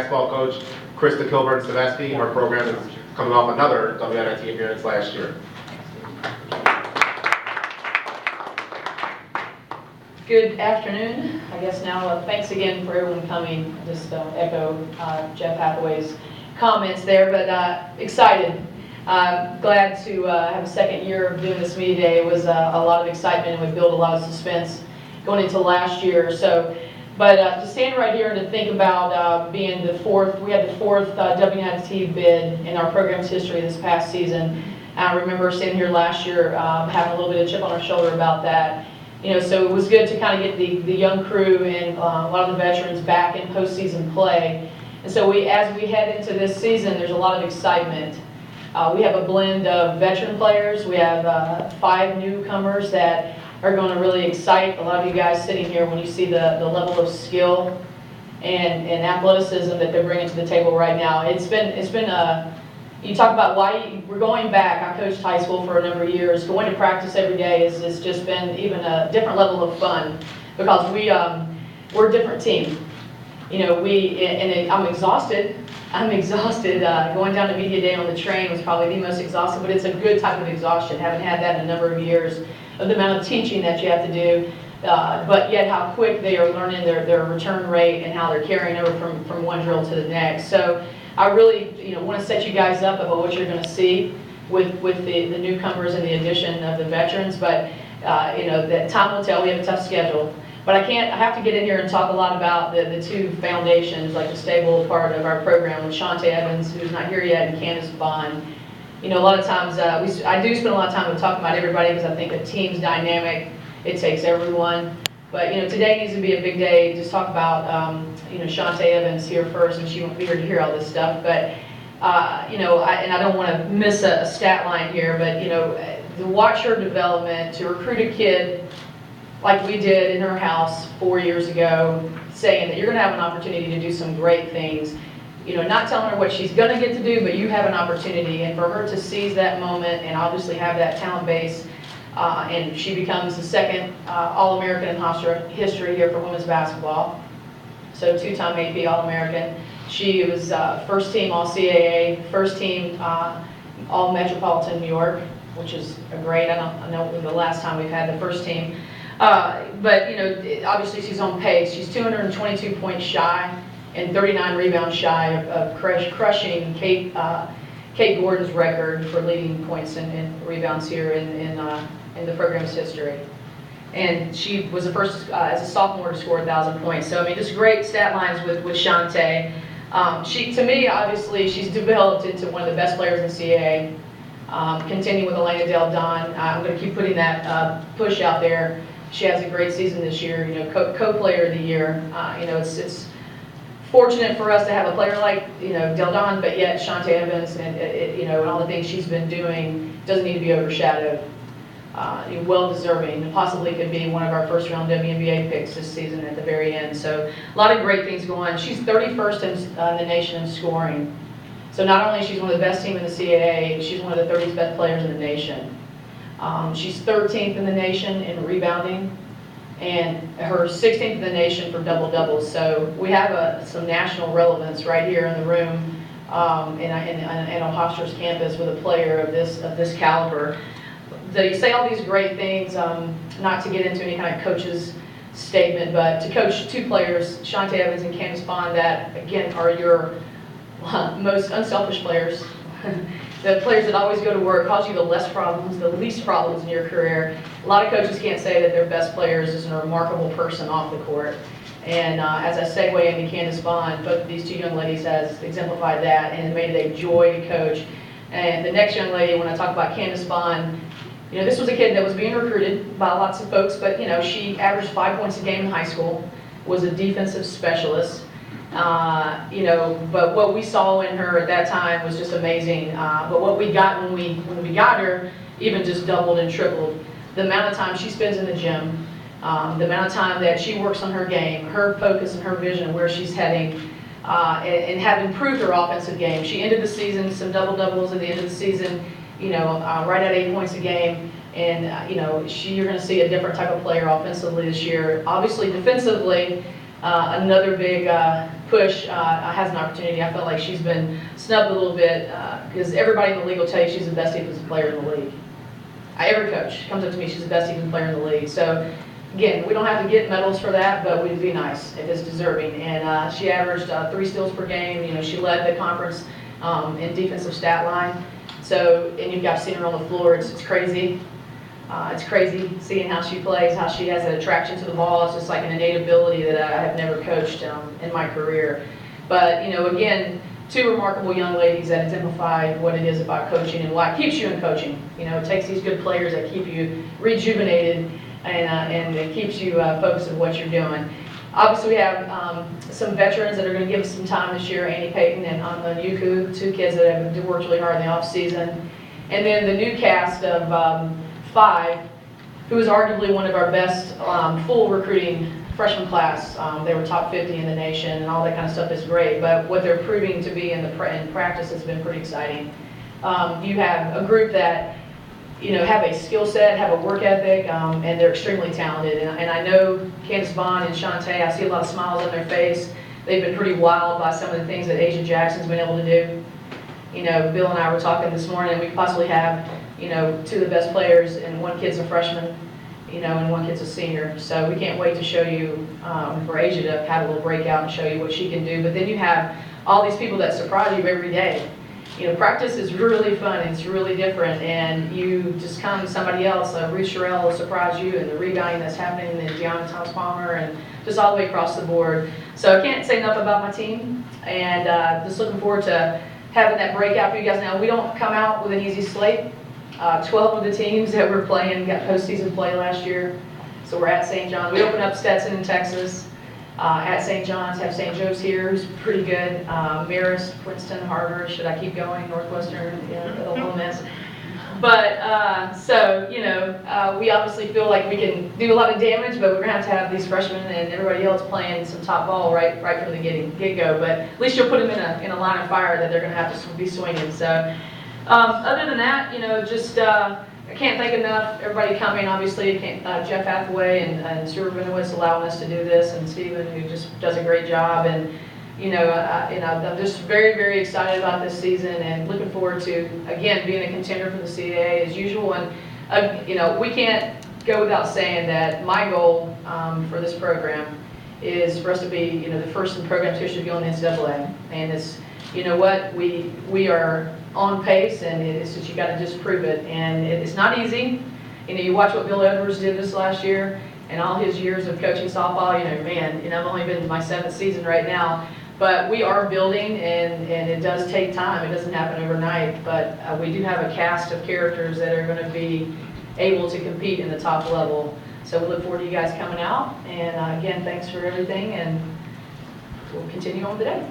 basketball coach, Krista Kilburn-Steveskey. Her program is coming off another WNIT appearance last year. Good afternoon. I guess now, thanks again for everyone coming. Just echo Jeff Hathaway's comments there, but excited. Glad to have a second year of doing this media day. It was a lot of excitement, and we built a lot of suspense going into last year. So, but to stand right here and to think about being the fourth, we had the fourth WNIT bid in our program's history this past season. I remember sitting here last year having a little bit of chip on our shoulder about that. You know, so it was good to kind of get the young crew and a lot of the veterans back in postseason play. And so as we head into this season, there's a lot of excitement. We have a blend of veteran players. We have 5 newcomers that are going to really excite a lot of you guys sitting here when you see the level of skill and athleticism that they're bringing to the table right now. It's been a, you talk about why we're going back. I coached high school for a number of years. Going to practice every day has just been even a different level of fun because we're a different team. You know, I'm exhausted. Going down to media day on the train was probably the most exhausting, but it's a good type of exhaustion. Haven't had that in a number of years of the amount of teaching that you have to do, but yet how quick they are learning their return rate and how they're carrying over from one drill to the next. So I really want to set you guys up about what you're going to see with the newcomers and the addition of the veterans, but that time will tell. We have a tough schedule. But I have to get in here and talk a lot about the 2 foundations, like the stable part of our program with Shante Evans, who's not here yet, and Candace Bond. You know, a lot of times, I do spend a lot of time talking about everybody because I think a team's dynamic, it takes everyone. But, today needs to be a big day. Just talk about, Shante Evans here first, and she won't be here to hear all this stuff. But, and I don't want to miss a stat line here, but, to watch her development, to recruit a kid like we did in her house 4 years ago, saying that you're going to have an opportunity to do some great things. Not telling her what she's going to get to do, but you have an opportunity. And for her to seize that moment and obviously have that talent base, and she becomes the second All-American in Hofstra history here for women's basketball. So 2-time AP All-American. She was first team All-CAA, first team All-Metropolitan New York, which is great. I know the last time we've had the first team. But obviously she's on pace. She's 222 points shy and 39 rebounds shy of crushing Kate Gordon's record for leading points and rebounds here in the program's history. And she was the first as a sophomore to score 1,000 points. So I mean, just great stat lines with Shante. To me, obviously, she's developed into one of the best players in CAA. Continue with Elena Del Don. I'm going to keep putting that push out there. She has a great season this year. Co-player of the year. It's fortunate for us to have a player like Del Don, but yet Shante Evans and all the things she's been doing doesn't need to be overshadowed. Well deserving, and possibly could be one of our first round WNBA picks this season at the very end. So a lot of great things going on. She's 31st in the nation in scoring. So not only is she one of the best team in the CAA, she's one of the 30 best players in the nation. She's 13th in the nation in rebounding, and her 16th in the nation for double-doubles. So we have some national relevance right here in the room on Hofstra's campus with a player of this caliber. You say all these great things, not to get into any kind of coach's statement, but to coach 2 players, Shante Evans and Candace Bond, that again are your most unselfish players. The players that always go to work, cause you the least problems in your career. A lot of coaches can't say that their best players is a remarkable person off the court. And as I segue into Candace Bond, both of these 2 young ladies has exemplified that and made it a joy to coach. And the next young lady, when I talk about Candace Bond, this was a kid that was being recruited by lots of folks, but she averaged 5 points a game in high school, was a defensive specialist. But what we saw in her at that time was just amazing. But what we got when we got her even just doubled and tripled. The amount of time she spends in the gym, the amount of time that she works on her game, her focus and her vision, where she's heading, and have improved her offensive game. She ended the season, some double-doubles at the end of the season, right at 8 points a game. And, you're going to see a different type of player offensively this year. Obviously, defensively, another big push has an opportunity. I feel like she's been snubbed a little bit because everybody in the league will tell you she's the best defensive player in the league. Every coach comes up to me, she's the best defensive player in the league. So again, we don't have to get medals for that, but we'd be nice if it's deserving. And she averaged 3 steals per game. You know, she led the conference in defensive stat line. So, and you've got to see her on the floor. It's crazy. It's crazy seeing how she plays, how she has an attraction to the ball. It's just like an innate ability that I have never coached in my career. But, you know, again, 2 remarkable young ladies that exemplify what it is about coaching and why it keeps you in coaching. You know, it takes these good players that keep you rejuvenated and it keeps you focused on what you're doing. Obviously, we have some veterans that are going to give us some time this year, Annie Payton and Anna Yuku, 2 kids that have worked really hard in the offseason. And then the new cast of 5, who is arguably one of our best full recruiting freshman class. They were top 50 in the nation, and all that kind of stuff is great. But what they're proving to be in practice has been pretty exciting. You have a group that, you know, have a skill set, have a work ethic, and they're extremely talented. And I know Candace Bond and Shantae, I see a lot of smiles on their face. They've been pretty wild by some of the things that Asia Jackson's been able to do. You know, Bill and I were talking this morning, we could possibly have, you know, 2 of the best players, and 1 kid's a freshman, you know, and 1 kid's a senior. So we can't wait to show you, for Asia to have a little breakout and show you what she can do. But then you have all these people that surprise you every day. You know, practice is really fun, it's really different, and you just come somebody else. Ruth Sherrill will surprise you, and the rebounding that's happening, and Gianna Thomas-Palmer, and just all the way across the board. So I can't say enough about my team, and just looking forward to having that breakout for you guys. Now, we don't come out with an easy slate. 12 of the teams that we're playing got postseason play last year. So we're at St. John's. We open up Stetson in Texas. At St. John's, have St. Joe's here, who's pretty good. Marist, Princeton, Harvard. Should I keep going? Northwestern, a little mess. But so, you know, we obviously feel like we can do a lot of damage, but we're going to have these freshmen and everybody else playing some top ball right from the get-go. But at least you'll put them in a line of fire that they're going to have to be swinging. So other than that, you know, just I can't thank enough everybody coming. Obviously, Jeff Hathaway and Stuart Benowitz allowing us to do this, and Stephen, who just does a great job. And you know, I'm just very, very excited about this season and looking forward to, again, being a contender for the CAA as usual. And you know, we can't go without saying that my goal for this program is for us to be, you know, the first in program's history to be on the NCAA. And it's, you know what, we are on pace, and it's just, you got to just prove it. And it's not easy. You know, you watch what Bill Edwards did this last year and all his years of coaching softball. You know, man, you know, I've only been in my 7th season right now, but we are building, and it does take time. It doesn't happen overnight, but we do have a cast of characters that are going to be able to compete in the top level. So we look forward to you guys coming out. And again, thanks for everything, and we'll continue on today.